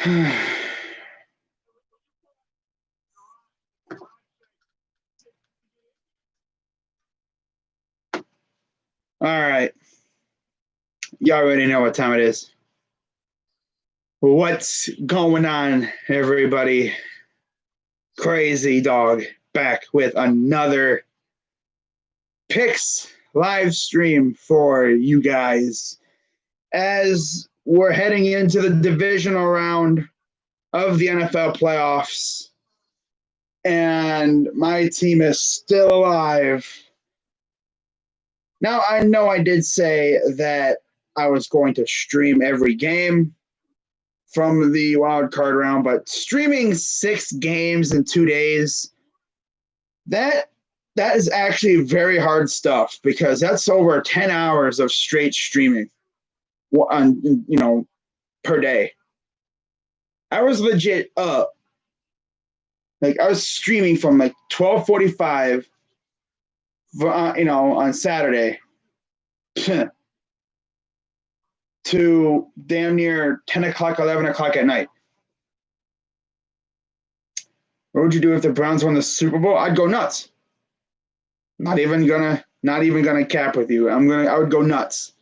All right. You already know what time it is. What's going on, everybody? Crazy Dog back with another picks live stream for you guys as we're heading into the divisional round of the NFL playoffs. And my team is still alive. Now, I know I did say that I was going to stream every game from the wild card round, but streaming 6 games in 2 days, that is actually very hard stuff because that's over 10 hours of straight streaming on, per day. I was legit up. Like I was streaming from like 12:45 on Saturday to damn near 10 o'clock, 11 o'clock at night. What would you do if the Browns won the Super Bowl? I'd go nuts. Not even gonna cap with you. I would go nuts.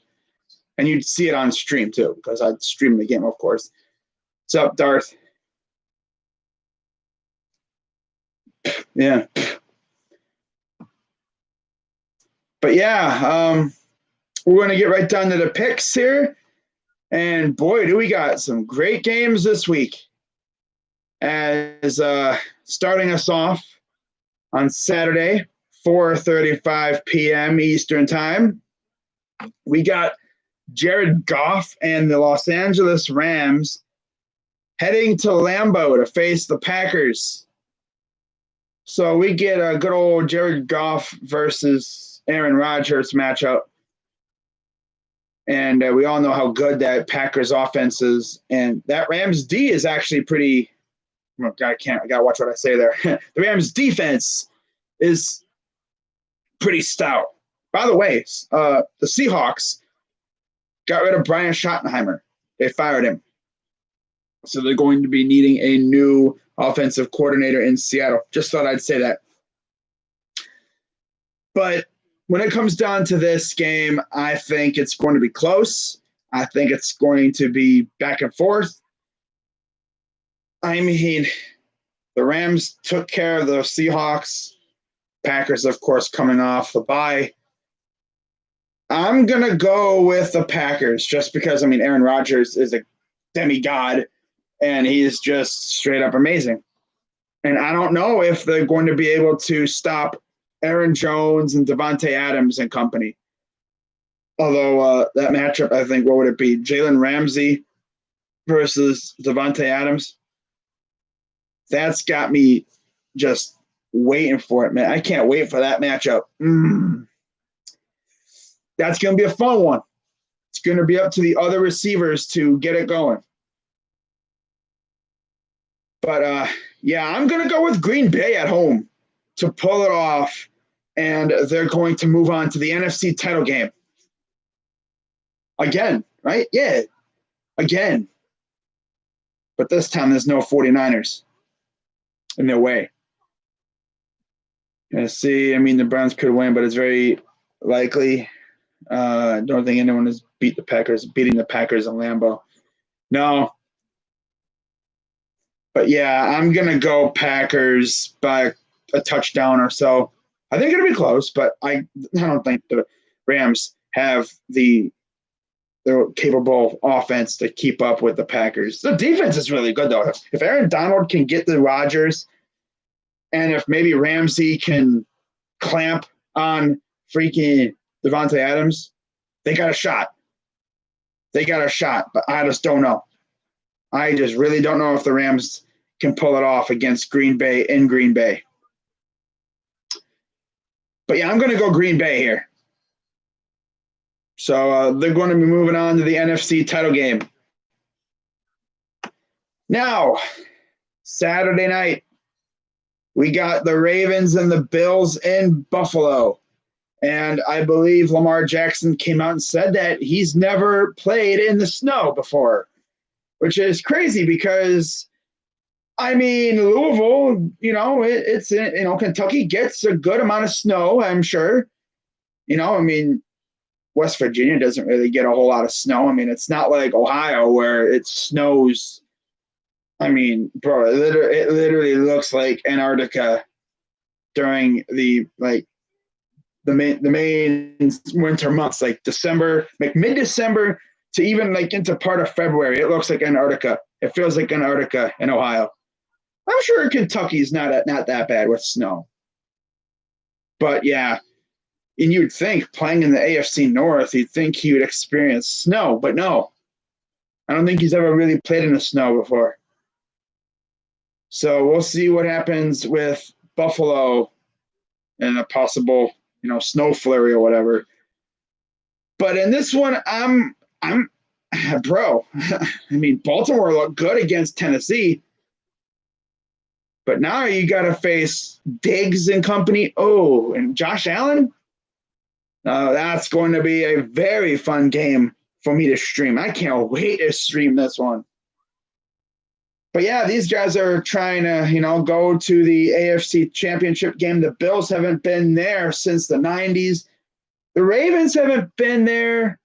And you'd see it on stream too, because I'd stream the game, of course. What's up, Darth? Yeah. But yeah, we're going to get right down to the picks here. And boy, do we got some great games this week. As starting us off on Saturday, 4:35 p.m. Eastern Time, we got Jared Goff and the Los Angeles Rams heading to Lambeau to face the Packers. So we get a good old Jared Goff versus Aaron Rodgers matchup. And we all know how good that Packers offense is. And that Rams D is actually pretty – I got to watch what I say there. The Rams defense is pretty stout. By the way, the Seahawks got rid of Brian Schottenheimer. They fired him. So they're going to be needing a new offensive coordinator in Seattle. Just thought I'd say that. But when it comes down to this game, I think it's going to be close. I think it's going to be back and forth. I mean, the Rams took care of the Seahawks. Packers, of course, coming off the bye. I'm going to go with the Packers just because, Aaron Rodgers is a demigod, and he's just straight up amazing. And I don't know if they're going to be able to stop Aaron Jones and Devontae Adams and company. Although that matchup, I think, what would it be? Jalen Ramsey versus Devontae Adams? That's got me just waiting for it, man. I can't wait for that matchup. That's going to be a fun one. It's going to be up to the other receivers to get it going. But, yeah, I'm going to go with Green Bay at home to pull it off, and they're going to move on to the NFC title game. Again, right? Yeah, again. But this time there's no 49ers. In their way. The Browns could win, but it's very likely. I don't think anyone has beating the Packers in Lambeau. No. But yeah, I'm going to go Packers by a touchdown or so. I think it'll be close, but I don't think the Rams have the capable offense to keep up with the Packers. The defense is really good, though. If Aaron Donald can get the Rodgers, and if maybe Ramsey can clamp on freaking Devontae Adams, they got a shot. But I just don't know. I just really don't know if the Rams can pull it off against Green Bay in Green Bay. But yeah, I'm going to go Green Bay here. So they're going to be moving on to the NFC title game. Now, Saturday night, we got the Ravens and the Bills in Buffalo. And I believe Lamar Jackson came out and said that he's never played in the snow before, which is crazy because I mean Louisville, it's Kentucky gets a good amount of snow, I'm sure. I mean West Virginia doesn't really get a whole lot of snow. I mean, it's not like Ohio where it snows. I mean, bro, it literally looks like Antarctica during the main winter months, like December, like mid-December to even like into part of February. It looks like Antarctica. It feels like Antarctica in Ohio. I'm sure Kentucky's not that bad with snow. But yeah, and you'd think playing in the AFC North, you'd think he would experience snow, but no. I don't think he's ever really played in the snow before. So we'll see what happens with Buffalo and a possible, snow flurry or whatever. But in this one, I'm bro. I mean, Baltimore looked good against Tennessee. But now you got to face Diggs and company. Oh, and Josh Allen? That's going to be a very fun game for me to stream. I can't wait to stream this one. But yeah, these guys are trying to, go to the AFC Championship game. The Bills haven't been there since the 90s. The Ravens haven't been there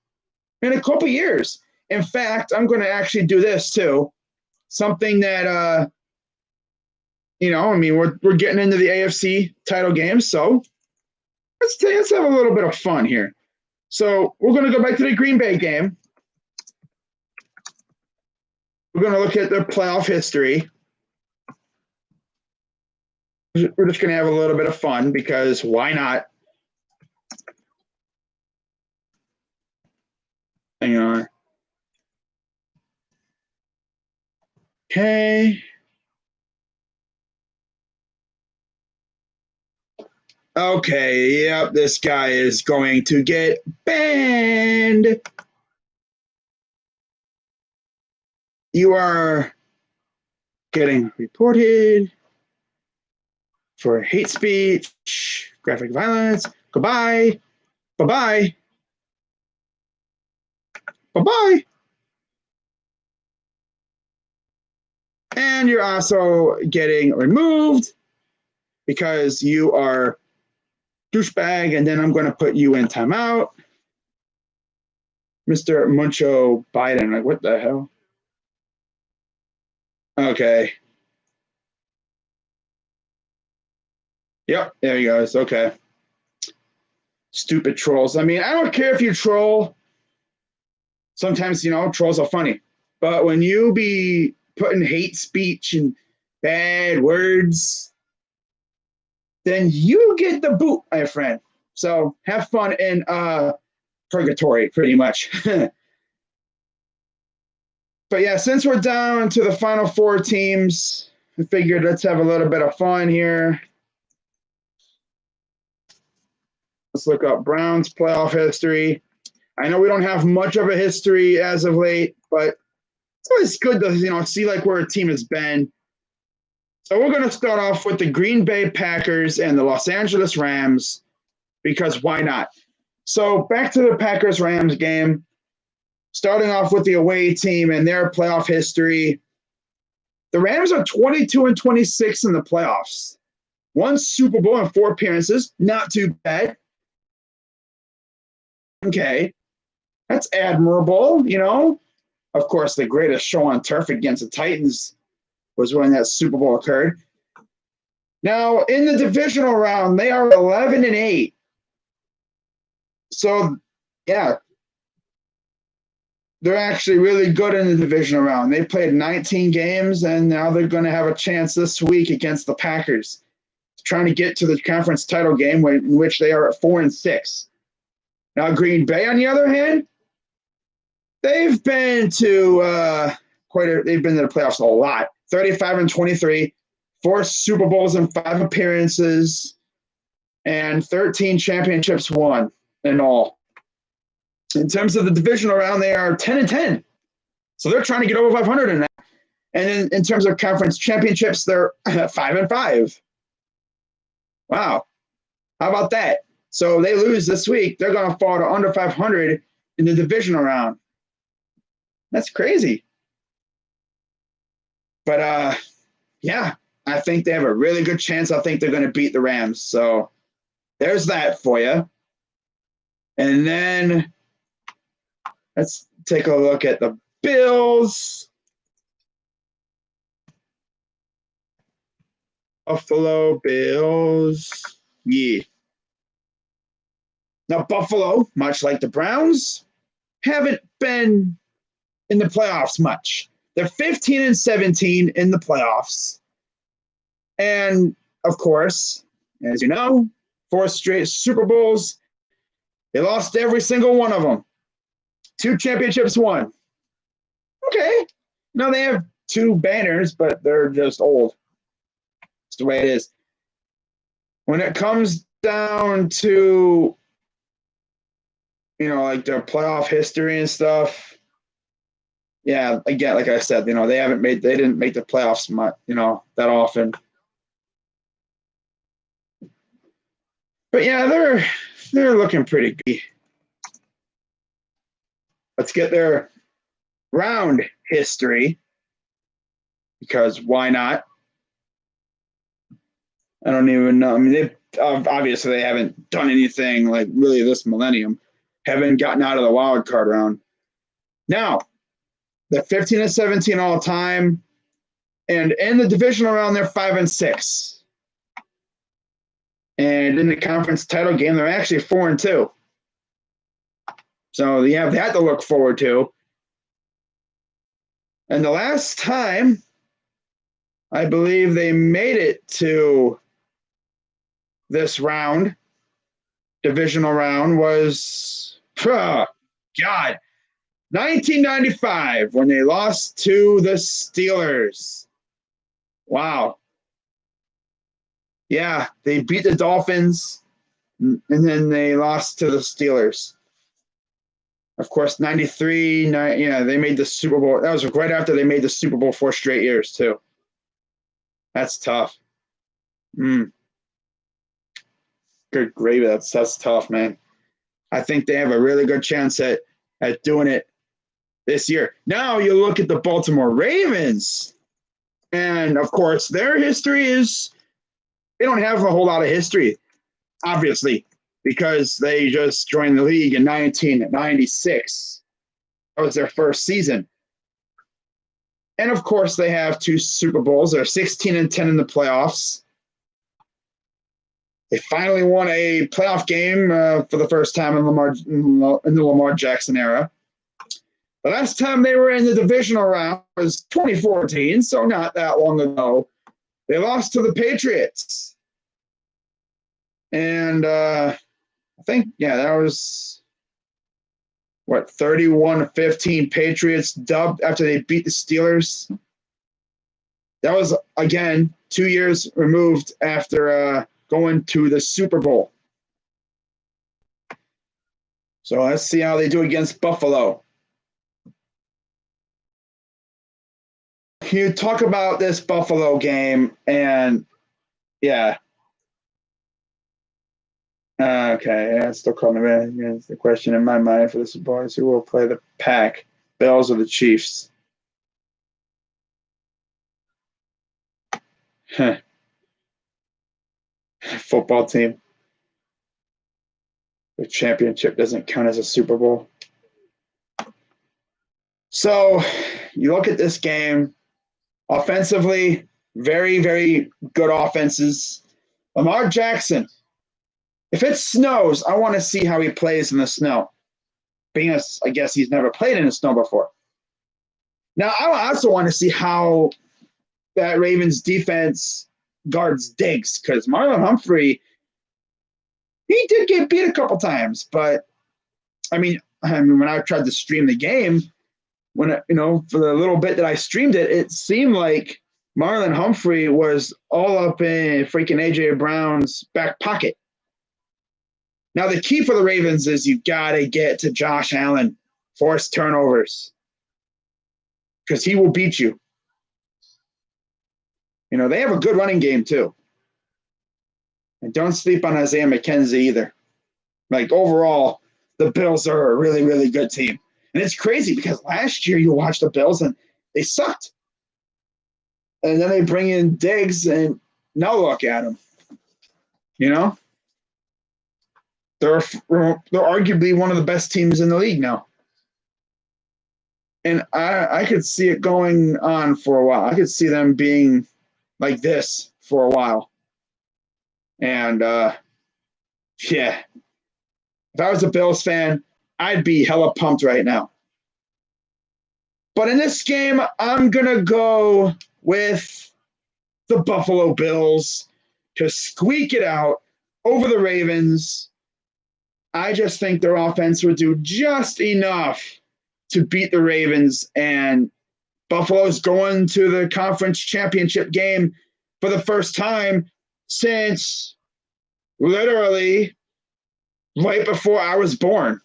in a couple years. In fact, I'm going to actually do this too. Something that, I mean, we're getting into the AFC title game, so let's have a little bit of fun here. So we're going to go back to the Green Bay game. We're going to look at their playoff history. We're just going to have a little bit of fun because why not? Hang on. Okay. Okay, yep, this guy is going to get banned. You are getting reported for hate speech, graphic violence. Goodbye. Bye-bye. Bye-bye. And you're also getting removed because you are douchebag, and then I'm going to put you in timeout. Mr. Muncho Biden, like, what the hell? Okay. Yep, there he goes. Okay. Stupid trolls. I mean, I don't care if you troll. Sometimes, trolls are funny. But when you be putting hate speech and bad words, then you get the boot, my friend. So have fun in purgatory, pretty much. But yeah, since we're down to the final four teams, I figured let's have a little bit of fun here. Let's look up Browns playoff history. I know we don't have much of a history as of late, but it's always good to see like where a team has been. So we're going to start off with the Green Bay Packers and the Los Angeles Rams because why not? So back to the Packers-Rams game. Starting off with the away team and their playoff history. The Rams are 22-26 in the playoffs. One Super Bowl and 4 appearances. Not too bad. Okay. That's admirable, Of course, the greatest show on turf against the Titans was when that Super Bowl occurred. Now, in the divisional round, they are 11-8. So, yeah, they're actually really good in the divisional round. They played 19 games, and now they're going to have a chance this week against the Packers, trying to get to the conference title game in which they are at 4-6. Now, Green Bay, on the other hand, they've been to they've been to the playoffs a lot. 35-23, 4 Super Bowls and 5 appearances, and 13 championships won in all. In terms of the divisional round, they are 10-10. So they're trying to get over 500 in that. And in terms of conference championships, they're 5-5. Wow. How about that? So they lose this week. They're going to fall to under 500 in the divisional round. That's crazy. But yeah, I think they have a really good chance. I think they're going to beat the Rams. So there's that for you. And then let's take a look at the Bills. Buffalo Bills. Yeah. Now, Buffalo, much like the Browns, haven't been in the playoffs much. They're 15-17 in the playoffs. And, of course, as you know, 4 straight Super Bowls. They lost every single one of them. 2 championships won. Okay. No, they have 2 banners, but they're just old. It's the way it is. When it comes down to, like their playoff history and stuff, yeah, again, like I said, they didn't make the playoffs much, that often. But yeah, they're looking pretty good. Let's get their round history, because why not? I don't even know. I mean, obviously they haven't done anything like really this millennium. Haven't gotten out of the wild card round. Now, they're 15-17 all time, and in the divisional round they're 5-6. And in the conference title game, they're actually 4-2. So you have that to look forward to. And the last time I believe they made it to this round, divisional round, was, God, 1995, when they lost to the Steelers. Wow. Yeah, they beat the Dolphins, and then they lost to the Steelers. Of course, 93, they made the Super Bowl. That was right after they made the Super Bowl 4 straight years, too. That's tough. Good gravy. That's tough, man. I think they have a really good chance at doing it this year. Now you look at the Baltimore Ravens, and, of course, their history is they don't have a whole lot of history, obviously, because they just joined the league in 1996. That was their first season. And, of course, they have 2 Super Bowls. They're 16-10 in the playoffs. They finally won a playoff game for the first time in the Lamar Jackson era. The last time they were in the divisional round was 2014, so not that long ago. They lost to the Patriots. And I think, that was, 31-15 Patriots dubbed after they beat the Steelers. That was, again, 2 years removed after going to the Super Bowl. So let's see how they do against Buffalo. You talk about this Buffalo game, and yeah. Okay, it's still calling me. It's the question in my mind for the Super Bowl is who will play the Pack, Bills or the Chiefs? Football team. The championship doesn't count as a Super Bowl. So you look at this game. Offensively, very, very good offenses. Lamar Jackson, if it snows, I want to see how he plays in the snow. Being I guess he's never played in the snow before. Now, I also want to see how that Ravens defense guards Diggs, because Marlon Humphrey, he did get beat a couple times, but I mean, when I tried to stream the game, for the little bit that I streamed it, it seemed like Marlon Humphrey was all up in freaking A.J. Brown's back pocket. Now, the key for the Ravens is you've got to get to Josh Allen, force turnovers, because he will beat you. They have a good running game, too. And don't sleep on Isaiah McKenzie either. Like, overall, the Bills are a really, really good team. And it's crazy because last year you watched the Bills and they sucked. And then they bring in Diggs, and now look at them. You know, they're arguably one of the best teams in the league now. And I could see it going on for a while. I could see them being like this for a while. And yeah, if I was a Bills fan, I'd be hella pumped right now. But in this game, I'm going to go with the Buffalo Bills to squeak it out over the Ravens. I just think their offense would do just enough to beat the Ravens, and Buffalo's going to the conference championship game for the first time since literally right before I was born.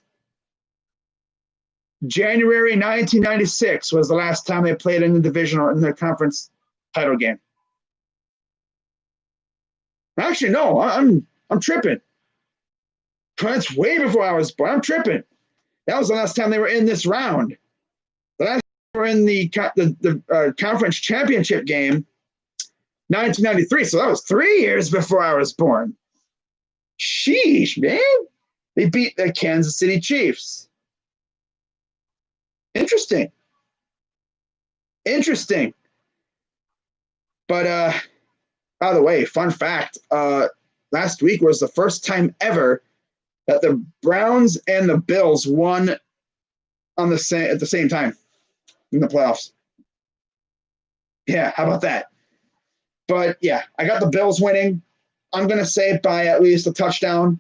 January 1996 was the last time they played in the divisional in the conference title game. Actually, no, I'm tripping. That's way before I was born. I'm tripping. That was the last time they were in this round. The last time they were in the conference championship game, 1993. So that was 3 years before I was born. Sheesh, man. They beat the Kansas City Chiefs. Interesting. But by the way, fun fact, last week was the first time ever that the Browns and the Bills won at the same time in the playoffs. Yeah, how about that? But yeah, I got the Bills winning. I'm going to say by at least a touchdown.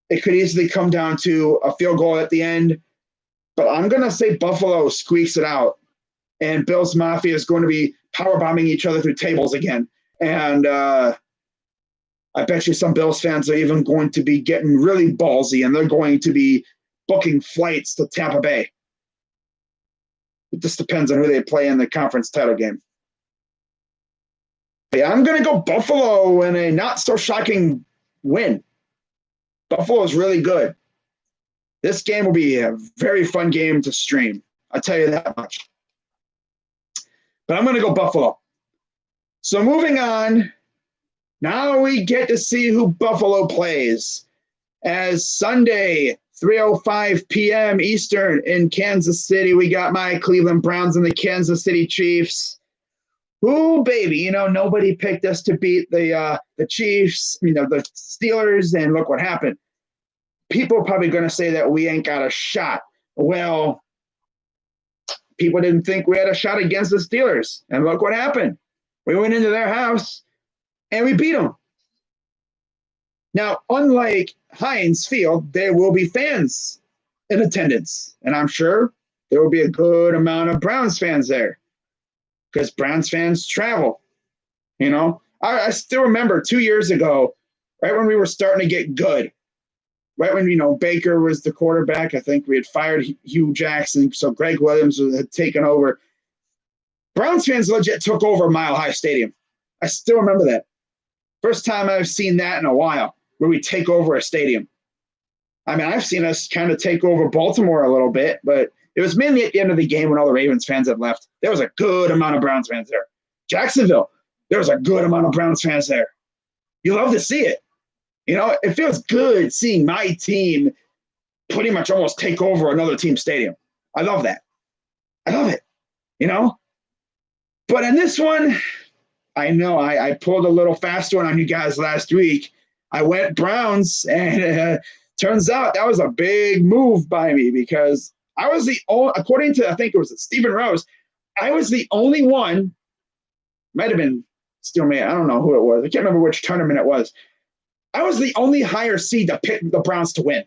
It could easily come down to a field goal at the end. But I'm going to say Buffalo squeaks it out. And Bills Mafia is going to be powerbombing each other through tables again. And I bet you some Bills fans are even going to be getting really ballsy, and they're going to be booking flights to Tampa Bay. It just depends on who they play in the conference title game. Yeah, I'm going to go Buffalo in a not-so-shocking win. Buffalo is really good. This game will be a very fun game to stream. I'll tell you that much. But I'm going to go Buffalo. So moving on, now we get to see who Buffalo plays. As Sunday, 3:05 p.m. Eastern in Kansas City, we got my Cleveland Browns and the Kansas City Chiefs. Ooh, baby, nobody picked us to beat the Chiefs, the Steelers, and look what happened. People are probably going to say that we ain't got a shot. Well, people didn't think we had a shot against the Steelers, and look what happened. We went into their house, and we beat them. Now, unlike Heinz Field, there will be fans in attendance, and I'm sure there will be a good amount of Browns fans there because Browns fans travel. I still remember 2 years ago, right when we were starting to get good, right when, Baker was the quarterback. I think we had fired Hugh Jackson, so Greg Williams had taken over. Browns fans legit took over Mile High Stadium. I still remember that. First time I've seen that in a while, where we take over a stadium. I mean, I've seen us kind of take over Baltimore a little bit, but it was mainly at the end of the game when all the Ravens fans had left. There was a good amount of Browns fans there. Jacksonville, there was a good amount of Browns fans there. You love to see it. It feels good seeing my team pretty much almost take over another team's stadium. I love that. I love it, But in this one, I know I pulled a little fast one on you guys last week. I went Browns, and turns out that was a big move by me because I was the only, according to, I think it was Stephen Rose, I was the only one, might have been Steelman, I don't know who it was. I can't remember which tournament it was. I was the only higher seed to pick the Browns to win.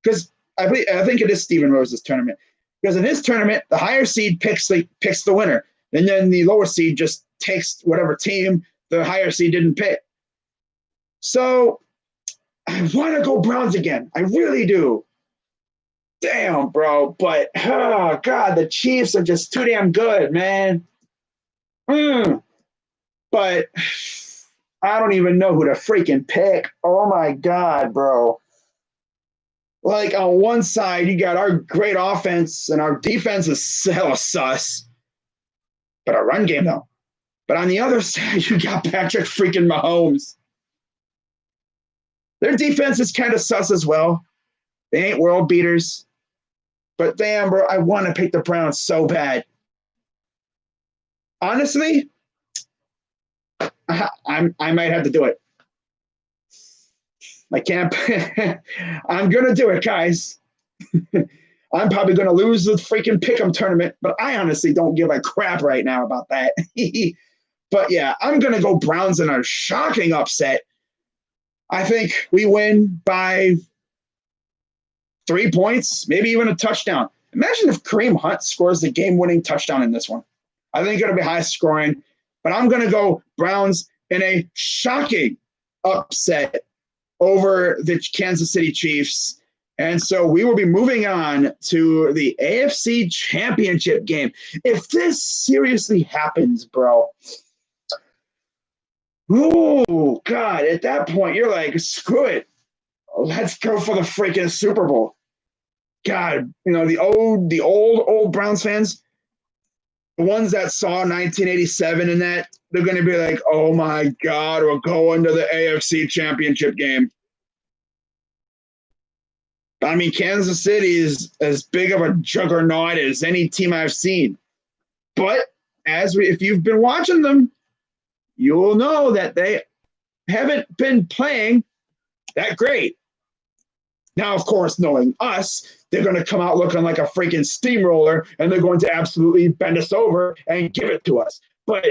Because I think it is Stephen Rose's tournament. Because in his tournament, the higher seed picks the winner. And then the lower seed just takes whatever team the higher seed didn't pick. So I want to go Browns again. I really do. Damn, bro. But, oh, God, the Chiefs are just too damn good, man. But I don't even know who to freaking pick. Oh, my God, bro. Like, on one side, you got our great offense, and our defense is hella sus. but a run game though. But on the other side, you got Patrick freaking Mahomes. Their defense is kind of sus as well. They ain't world beaters. But damn, bro, I want to pick the Browns so bad. Honestly, I might have to do it. I can't. I'm going to do it, guys. I'm probably going to lose the freaking pick'em tournament, but I honestly don't give a crap right now about that. But yeah, I'm going to go Browns in a shocking upset. I think we win by 3 points, maybe even a touchdown. Imagine if Kareem Hunt scores the game-winning touchdown in this one. I think it'll be high scoring, but I'm going to go Browns in a shocking upset over the Kansas City Chiefs. And so we will be moving on to the AFC Championship game. If this seriously happens, bro, oh, God, at that point, you're like, screw it. Let's go for the freaking Super Bowl. God, you know, the old Browns fans, the ones that saw 1987 and that, they're going to be like, oh, my God, we're going to the AFC Championship game. I mean, Kansas City is as big of a juggernaut as any team I've seen. But if you've been watching them, you'll know that they haven't been playing that great. Now, of course, knowing us, they're going to come out looking like a freaking steamroller, and they're going to absolutely bend us over and give it to us. But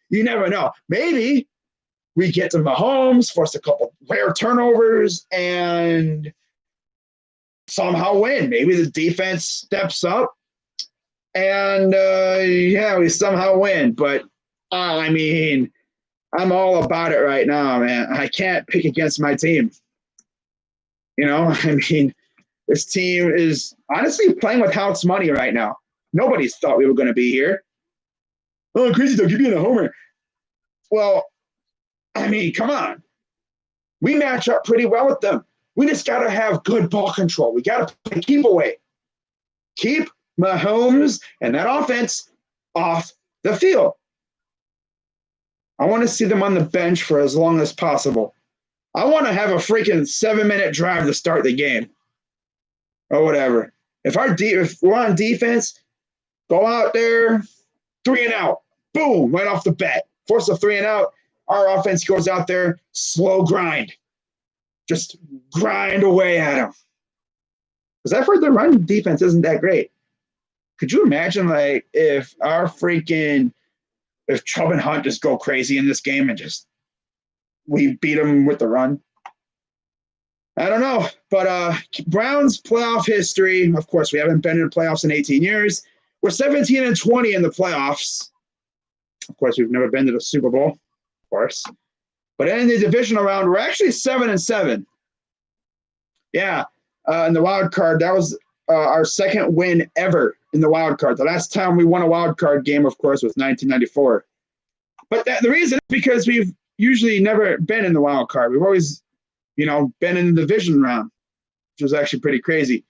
you never know. Maybe we get to Mahomes, force a couple rare turnovers, and somehow win. Maybe the defense steps up, and we somehow win. But I mean, I'm all about it right now, man. I can't pick against my team. You know, I mean, this team is honestly playing with house money right now. Nobody's thought we were going to be here. Oh, crazy, they'll give you a homer. Well, I mean, come on. We match up pretty well with them. We just got to have good ball control. We got to play keep away. Keep Mahomes and that offense off the field. I want to see them on the bench for as long as possible. I want to have a freaking 7-minute drive to start the game or whatever. If we're on defense, go out there, 3 and out. Boom, right off the bat. Force a 3 and out. Our offense goes out there, slow grind. Just grind away at them. Because I've heard the run defense isn't that great. Could you imagine, like, if Chubb and Hunt just go crazy in this game and just we beat them with the run? I don't know. But Browns playoff history, of course, we haven't been in the playoffs in 18 years. We're 17-20 in the playoffs. Of course, we've never been to the Super Bowl, of course. But in the divisional round, we're actually 7-7. Yeah, in the wild card, that was our second win ever in the wild card. The last time we won a wild card game, of course, was 1994. But the reason is because we've usually never been in the wild card. We've always, been in the division round, which was actually pretty crazy.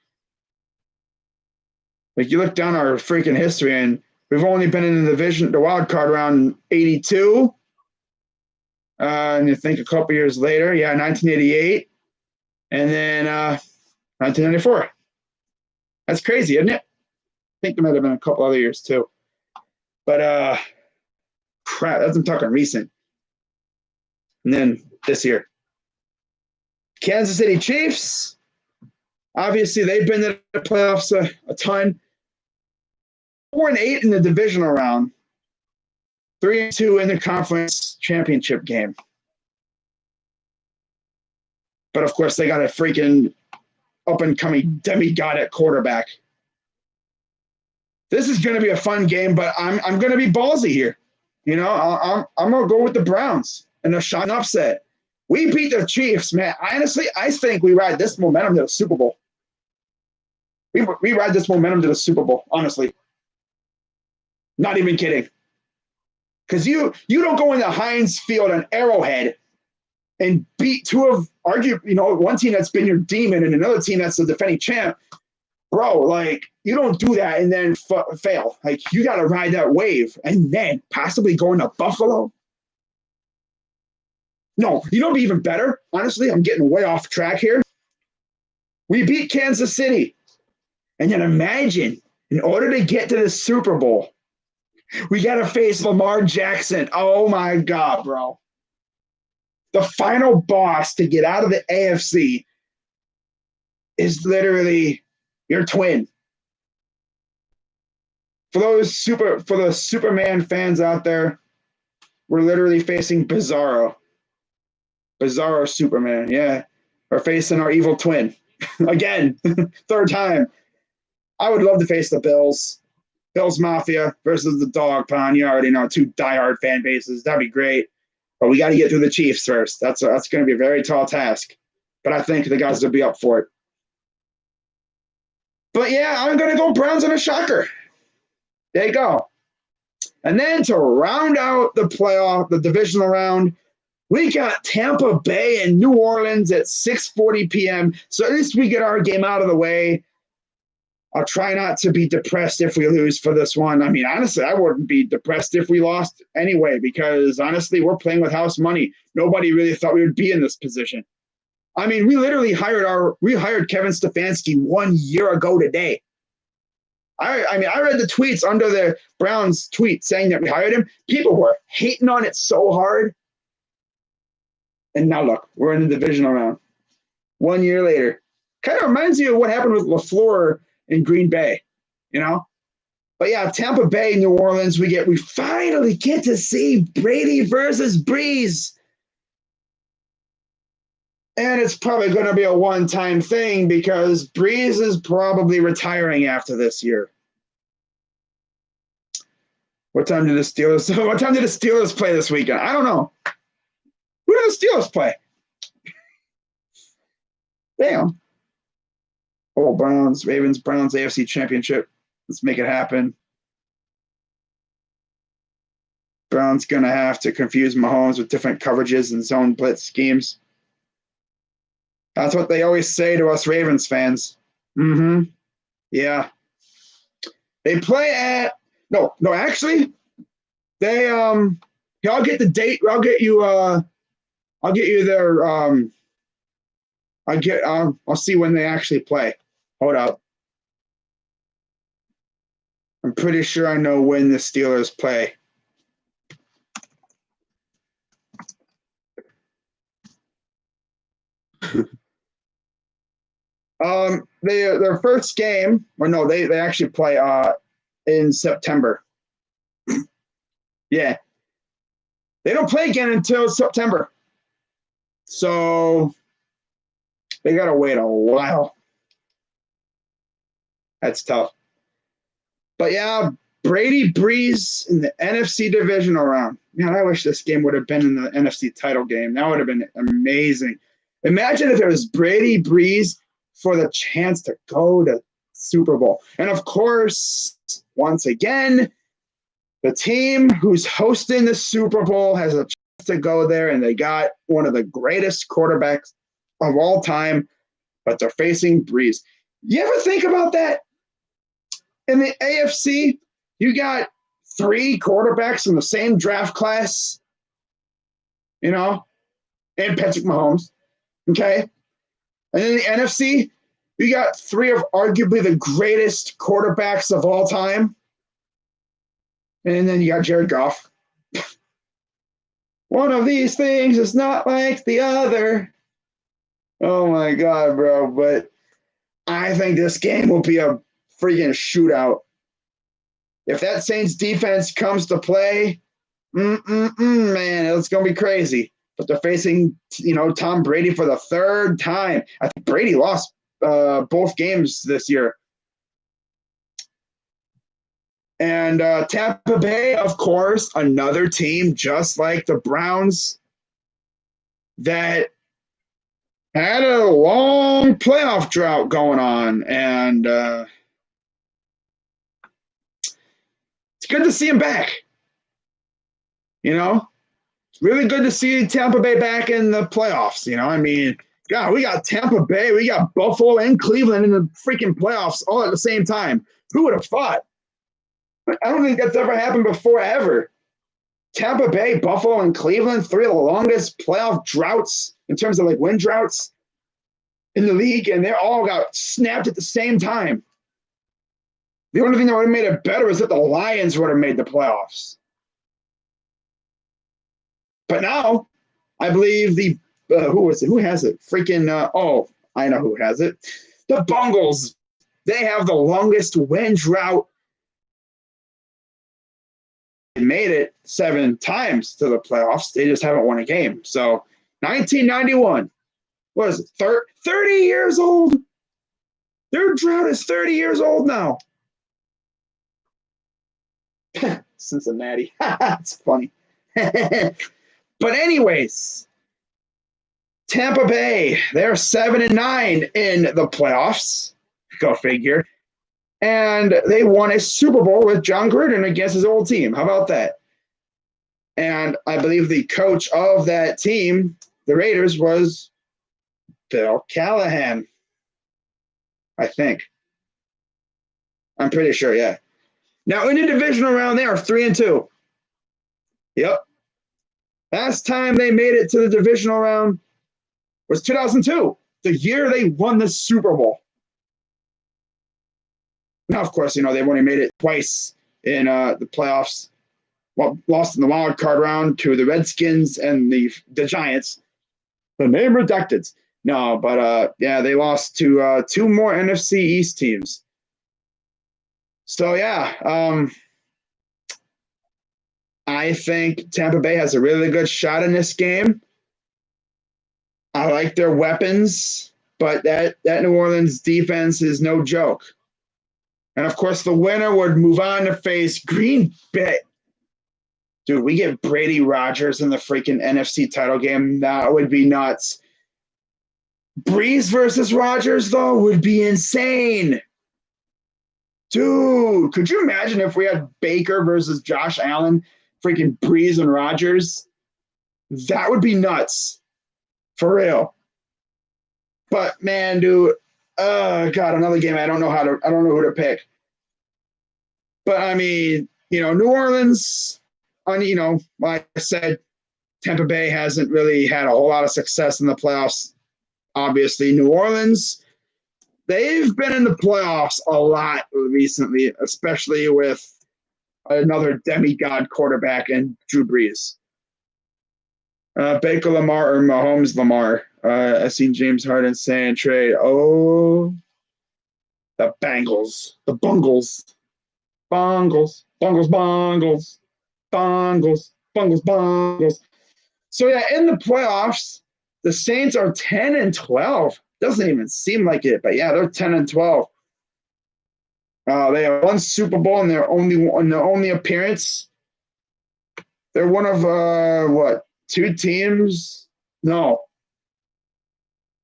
Like, you look down our freaking history, and we've only been in the wild card round 82. And you think a couple years later, 1988, and then 1994. That's crazy, isn't it? I think there might have been a couple other years too. But crap, I'm talking recent. And then this year. Kansas City Chiefs, obviously they've been to the playoffs a ton. 4-8 in the divisional round. 3-2 in the conference championship game. But of course, they got a freaking up-and-coming demigod at quarterback. This is going to be a fun game, but I'm going to be ballsy here. I'm going to go with the Browns in a shot upset. We beat the Chiefs, man. Honestly, I think we ride this momentum to the Super Bowl. We ride this momentum to the Super Bowl, honestly. Not even kidding. Because you don't go into Heinz Field and Arrowhead and beat one team that's been your demon and another team that's the defending champ. Bro, like, you don't do that and then fail. Like, you got to ride that wave and then possibly go into Buffalo. No, you know what'd be even better? Honestly, I'm getting way off track here. We beat Kansas City. And then imagine, in order to get to the Super Bowl, we got to face Lamar Jackson. Oh, my God, bro. The final boss to get out of the AFC is literally your twin. For those Superman fans out there, we're literally facing Bizarro Superman. Yeah, we're facing our evil twin again, third time. I would love to face the Bills Mafia versus the Dog Pound. You already know, two diehard fan bases. That'd be great, but we got to get through the Chiefs first. That's going to be a very tall task, but I think the guys will be up for it. But yeah, I'm going to go Browns on a shocker. There you go. And then to round out the divisional round, we got Tampa Bay and New Orleans at 6:40 p.m. So at least we get our game out of the way. I'll try not to be depressed if we lose for this one. I mean, honestly, I wouldn't be depressed if we lost anyway, because honestly, we're playing with house money. Nobody really thought we would be in this position. I mean, we literally hired Kevin Stefanski 1 year ago today. I mean, I read the tweets under the Browns tweet saying that we hired him. People were hating on it so hard. And now look, we're in the divisional round. 1 year later. Kind of reminds you of what happened with LaFleur in Green Bay, you know? But yeah, Tampa Bay, New Orleans, we finally get to see Brady versus Breeze. And it's probably going to be a one-time thing because Breeze is probably retiring after this year. What time did the Steelers play this weekend? I don't know. Who do the Steelers play? Damn. Oh, Browns, AFC Championship. Let's make it happen. Browns going to have to confuse Mahomes with different coverages and zone blitz schemes. That's what they always say to us Ravens fans. Mm-hmm. Yeah. They play at actually, they I'll get the date. I'll get you their I'll see when they actually play. Hold up. I'm pretty sure I know when the Steelers play. Their first game, or no, they actually play in September. Yeah. They don't play again until September. So they gotta wait a while. That's tough. But yeah, Brady Breeze in the NFC divisional round. Man, I wish this game would have been in the NFC title game. That would have been amazing. Imagine if it was Brady Breeze for the chance to go to Super Bowl. And of course, once again, the team who's hosting the Super Bowl has a chance to go there, and they got one of the greatest quarterbacks of all time, but they're facing Breeze. You ever think about that? In the AFC, you got 3 quarterbacks in the same draft class, and Patrick Mahomes, okay? And in the NFC, you got 3 of arguably the greatest quarterbacks of all time. And then you got Jared Goff. One of these things is not like the other. Oh, my God, bro. But I think this game will be a freaking shootout. If that Saints defense comes to play, man, it's going to be crazy. But they're facing, Tom Brady for the 3rd time. I think Brady lost both games this year. And Tampa Bay, of course, another team just like the Browns that had a long playoff drought going on. And it's good to see him back. It's really good to see Tampa Bay back in the playoffs. I mean, God, we got Tampa Bay, we got Buffalo and Cleveland in the freaking playoffs all at the same time. Who would have thought? I don't think that's ever happened before, ever. Tampa Bay, Buffalo, and Cleveland, three of the longest playoff droughts in terms of like win droughts in the league, and they all got snapped at the same time. The only thing that would have made it better is that the Lions would have made the playoffs. But now, I believe the who is it? Who has it? Freaking I know who has it. The Bungles. They have the longest win drought. They made it 7 times to the playoffs. They just haven't won a game. So 1991 was 30 years old. Their drought is 30 years old now. Cincinnati. That's funny. But anyways, Tampa Bay, they're 7-9 in the playoffs. Go figure. And they won a Super Bowl with John Gruden against his old team. How about that? And I believe the coach of that team, the Raiders, was Bill Callahan. I think. I'm pretty sure, yeah. Now, in the divisional round, they are 3-2. Yep. Last time they made it to the divisional round was 2002, the year they won the Super Bowl. Now, of course, they've only made it twice in the playoffs. Well, lost in the wild card round to the Redskins and the Giants. The name redacted. No, but they lost to 2 more NFC East teams. So, yeah, I think Tampa Bay has a really good shot in this game. I like their weapons, but that New Orleans defense is no joke. And, of course, the winner would move on to face Green Bay. Dude, we get Brady Rodgers in the freaking NFC title game. That would be nuts. Breeze versus Rodgers, though, would be insane. Dude, could you imagine if we had Baker versus Josh Allen, freaking Breeze and Rodgers? That would be nuts. For real. But, man, dude, God, another game I don't know who to pick. But, I mean, New Orleans, like I said, Tampa Bay hasn't really had a whole lot of success in the playoffs. Obviously, New Orleans, they've been in the playoffs a lot recently, especially with another demigod quarterback in Drew Brees. Baker Lamar or Mahomes Lamar. I seen James Harden saying trade. Oh, the Bengals. The Bungles. Bungles. Bungles. Bungles. Bungles. Bungles. Bungles. So, yeah, in the playoffs, the Saints are 10-12. Doesn't even seem like it, but yeah, they're 10-12. They have 1 Super Bowl in their only appearance. They're one of 2 teams? No.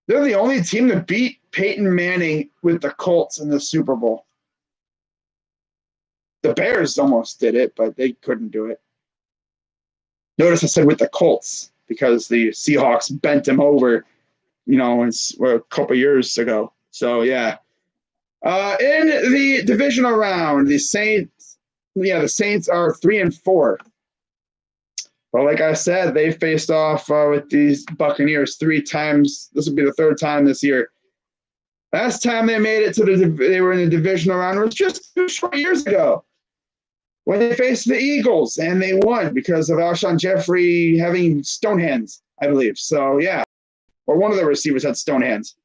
They're the only team that beat Peyton Manning with the Colts in the Super Bowl. The Bears almost did it, but they couldn't do it. Notice I said with the Colts because the Seahawks bent them over, a couple years ago. So, yeah. In the divisional round, the Saints are 3-4. But like I said, they faced off with these Buccaneers 3 times. This will be the 3rd time this year. Last time they made it they were in the divisional round was just 2 short years ago when they faced the Eagles, and they won because of Alshon Jeffrey having stone hands, I believe. So, yeah. Or one of the receivers had stone hands.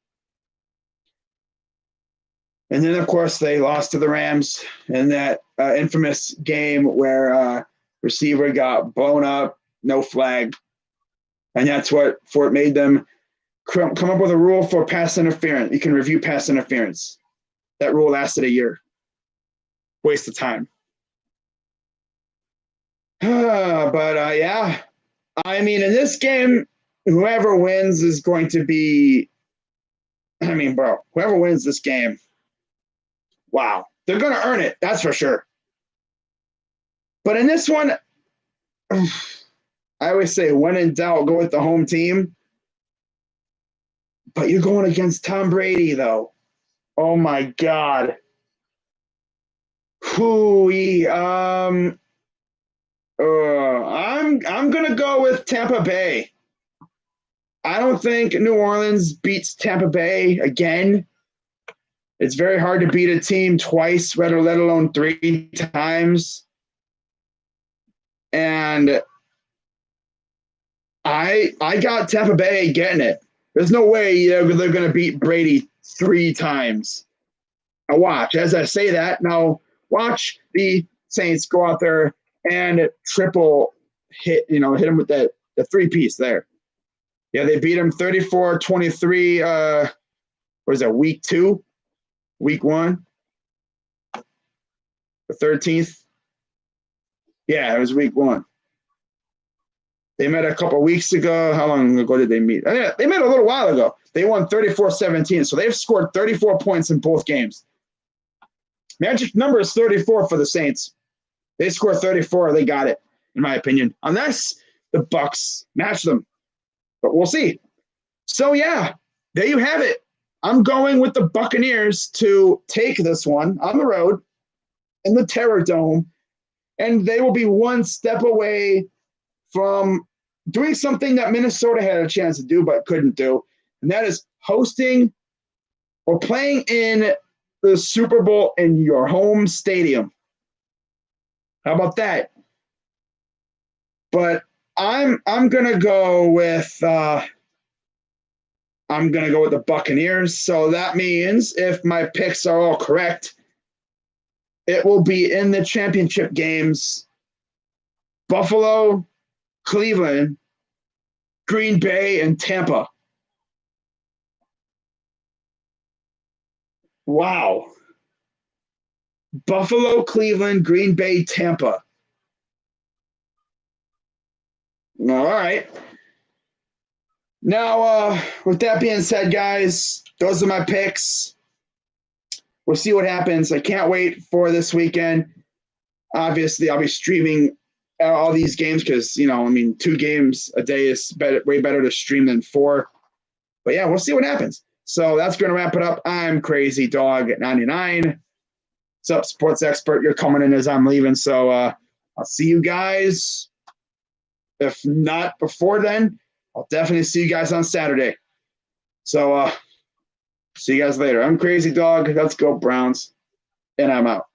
And then, of course, they lost to the Rams in that infamous game where receiver got blown up, no flag. And that's what made them come up with a rule for pass interference. You can review pass interference. That rule lasted a year. Waste of time. But, yeah. I mean, in this game, whoever wins is going to be – whoever wins this game, wow. They're going to earn it, that's for sure. But in this one, I always say when in doubt, go with the home team. But you're going against Tom Brady, though. Oh my God. Hooey. I'm gonna go with Tampa Bay. I don't think New Orleans beats Tampa Bay again. It's very hard to beat a team twice, let alone 3 times. And I got Tampa Bay getting it. There's no way they're going to beat Brady 3 times. Now watch, as I say that, now watch the Saints go out there and triple hit him with the 3-piece there. Yeah, they beat him 34-23. What is that, week 2? Week 1? The 13th? Yeah, it was week 1. They met a couple weeks ago. How long ago did they meet? They met a little while ago. They won 34-17, so they've scored 34 points in both games. Magic number is 34 for the Saints. They score 34, they got it, in my opinion. Unless the Bucks match them. But we'll see. So, yeah, there you have it. I'm going with the Buccaneers to take this one on the road in the Terror Dome, and they will be one step away from doing something that Minnesota had a chance to do but couldn't do, and that is hosting or playing in the Super Bowl in your home stadium. How about that? But I'm gonna go with the Buccaneers. So that means if my picks are all correct, it will be in the championship games: Buffalo, Cleveland, Green Bay, and Tampa. Wow. Buffalo, Cleveland, Green Bay, Tampa. All right. Now, with that being said, guys, those are my picks. We'll see what happens. I can't wait for this weekend. Obviously, I'll be streaming all these games because, 2 games a day is way better to stream than 4. But yeah, we'll see what happens. So that's going to wrap it up. I'm Crazy Dog at 99. What's up, sports expert? You're coming in as I'm leaving. So I'll see you guys. If not before then, I'll definitely see you guys on Saturday. So see you guys later. I'm Crazy Dog. Let's go Browns. And I'm out.